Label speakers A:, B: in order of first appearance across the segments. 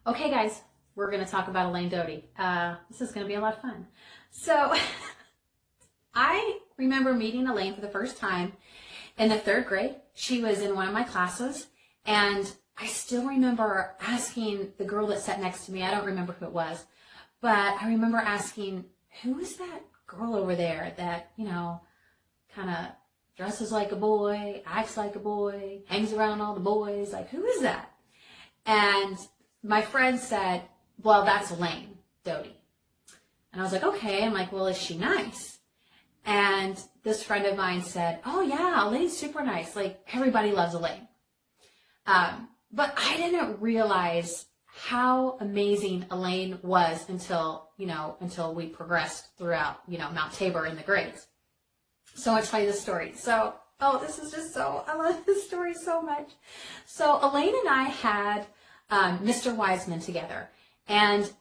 A: Okay, guys, we're going to talk about Elaine Doty. This is going to be a lot of fun. So, I remember meeting Elaine for the first time in the 3rd grade. She was in one of my classes, and I still remember asking the girl that sat next to me, I don't remember who it was, but I remember asking, who is that girl over there that, kind of dresses like a boy, acts like a boy, hangs around all the boys? Like, who is that? And my friend said, well, that's Elaine Doty. And I was like, okay. I'm like, well, is she nice? And this friend of mine said, oh yeah, Elaine's super nice. Like, everybody loves Elaine. But I didn't realize how amazing Elaine was until we progressed throughout, Mount Tabor in the grades. So I'll tell you this story. So, this is just I love this story so much. So Elaine and I had Mr. Wiseman together. And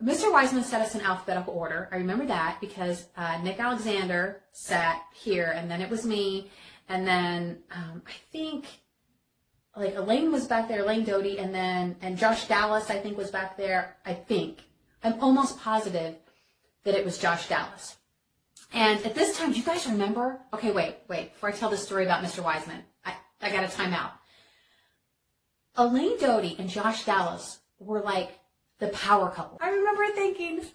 A: Mr. Wiseman set us in alphabetical order. I remember that because Nick Alexander sat here, and then it was me. And then I think like Elaine was back there, Elaine Doty, and Josh Dallas, I think, was back there. I'm almost positive that it was Josh Dallas. And at this time, do you guys remember? Okay, wait. Before I tell the story about Mr. Wiseman, I got to time out. Elaine Doty and Josh Dallas were like the power couple. I remember thinking, oh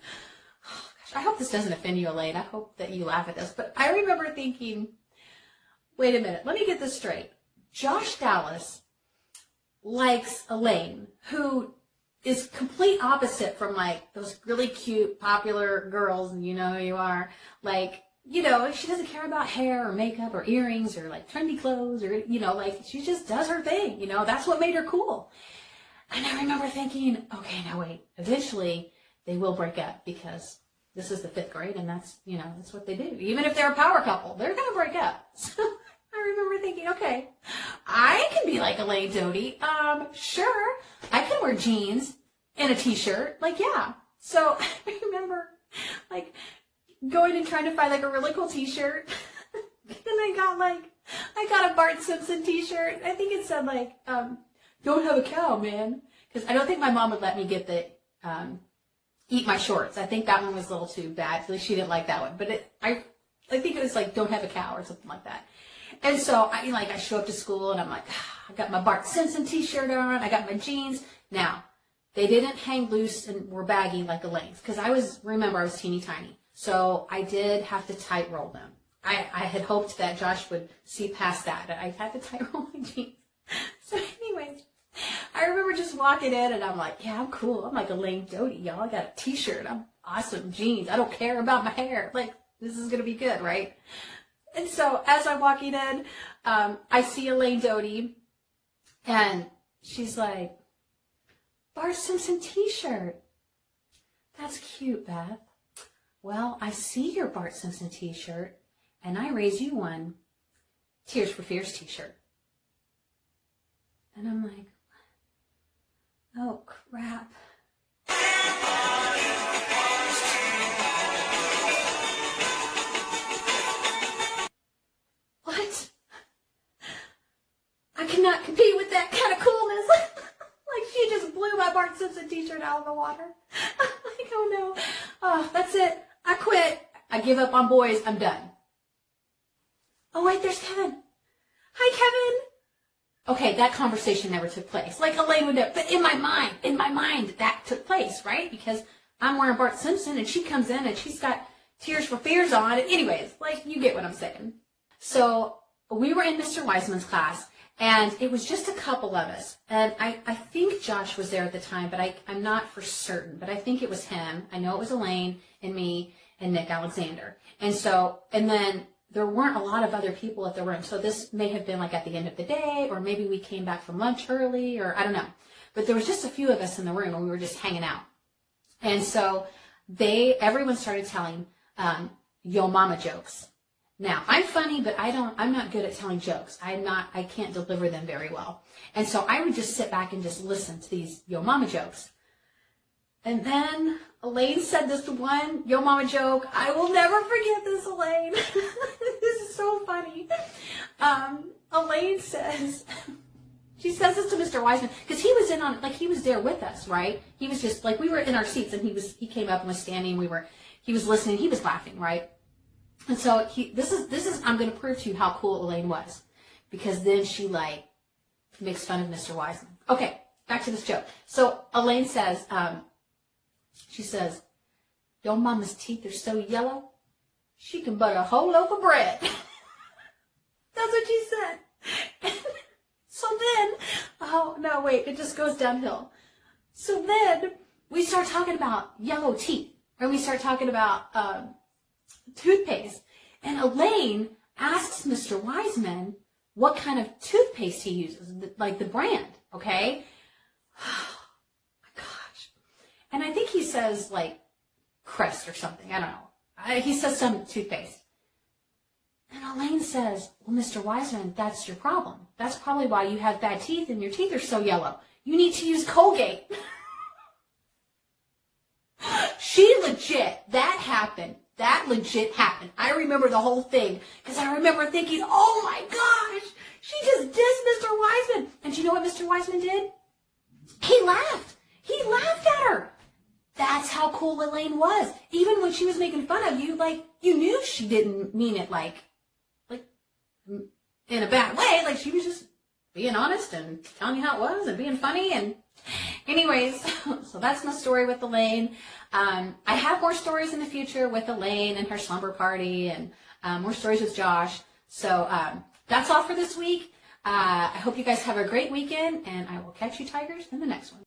A: gosh, I hope this doesn't offend you, Elaine. I hope that you laugh at this. But I remember thinking, wait a minute, let me get this straight. Josh Dallas likes Elaine, who is complete opposite from like those really cute, popular girls, and you know who you are. Like, she doesn't care about hair or makeup or earrings or like trendy clothes or, like she just does her thing, that's what made her cool. And I remember thinking, okay, now wait, eventually they will break up because this is the 5th grade and that's what they do. Even if they're a power couple, they're going to break up. So I remember thinking, okay, I can be like Elaine Doty. Sure, I can wear jeans and a t-shirt. Like, yeah. So I remember like going and trying to find like a really cool t-shirt. And I got a Bart Simpson t-shirt. I think it said like, don't have a cow, man. Because I don't think my mom would let me get the eat my shorts. I think that one was a little too bad. So she didn't like that one. But I think it was like, don't have a cow or something like that. And so I show up to school and I'm like, I got my Bart Simpson t-shirt on. I got my jeans. Now, they didn't hang loose and were baggy like Elaine's. Because I was teeny tiny. So I did have to tight roll them. I had hoped that Josh would see past that. I had to tight roll my jeans. So anyways, I remember just walking in and I'm like, yeah, I'm cool. I'm like Elaine Doty, y'all. I got a t-shirt. I'm awesome. Jeans. I don't care about my hair. Like, this is going to be good, right? And so as I'm walking in, I see Elaine Doty and she's like, Bart Simpson t-shirt. That's cute, Beth. Well, I see your Bart Simpson t-shirt and I raise you one Tears for Fears t-shirt. And I'm like, oh, crap. What? I cannot compete with that kind of coolness. Like, she just blew my Bart Simpson t-shirt out of the water. I'm like, oh no. Oh, that's it. I quit. I give up on boys. I'm done. Oh, wait, there's Kevin. Hi, Kevin. Okay, that conversation never took place. Like Elaine would never, but in my mind, that took place, right? Because I'm wearing Bart Simpson and she comes in and she's got Tears for Fears on. Anyways, like, you get what I'm saying. So we were in Mr. Wiseman's class and it was just a couple of us. And I think Josh was there at the time, but I'm not for certain, but I think it was him. I know it was Elaine and me and Nick Alexander. And then there weren't a lot of other people at the room. So this may have been like at the end of the day, or maybe we came back from lunch early, or I don't know. But there was just a few of us in the room and we were just hanging out. And so everyone started telling Yo Mama jokes. Now, I'm funny, but I'm not good at telling jokes. I can't deliver them very well. And so I would just sit back and just listen to these Yo Mama jokes. And then Elaine said this one Yo Mama joke. I will never forget this, Elaine. This is so funny. Elaine says, She says this to Mr. Wiseman because he was he was there with us, right? He was just like, we were in our seats and he came up and was standing. He was listening. He was laughing, right? And so this is, I'm going to prove to you how cool Elaine was, because then she like makes fun of Mr. Wiseman. Okay, back to this joke. So Elaine says, she says, your mama's teeth are so yellow, she can butter a whole loaf of bread. That's what she said. So then, oh no, wait, it just goes downhill. So then we start talking about yellow teeth, and we start talking about toothpaste. And Elaine asks Mr. Wiseman what kind of toothpaste he uses, like the brand, okay? Oh my gosh. And I think he says like Crest or something, I don't know. He says some toothpaste. And Elaine says, well, Mr. Wiseman, that's your problem. That's probably why you have bad teeth and your teeth are so yellow. You need to use Colgate. She legit, that happened. That legit happened. I remember the whole thing because I remember thinking, oh my gosh, she just dissed Mr. Wiseman. And you know what Mr. Wiseman did? He laughed. He laughed at her. That's how cool Elaine was. Even when she was making fun of you, like, you knew she didn't mean it like in a bad way. Like, she was just being honest and telling you how it was and being funny. And anyways, so that's my story with Elaine. I have more stories in the future with Elaine and her slumber party, and more stories with Josh. So that's all for this week. I hope you guys have a great weekend, and I will catch you tigers in the next one.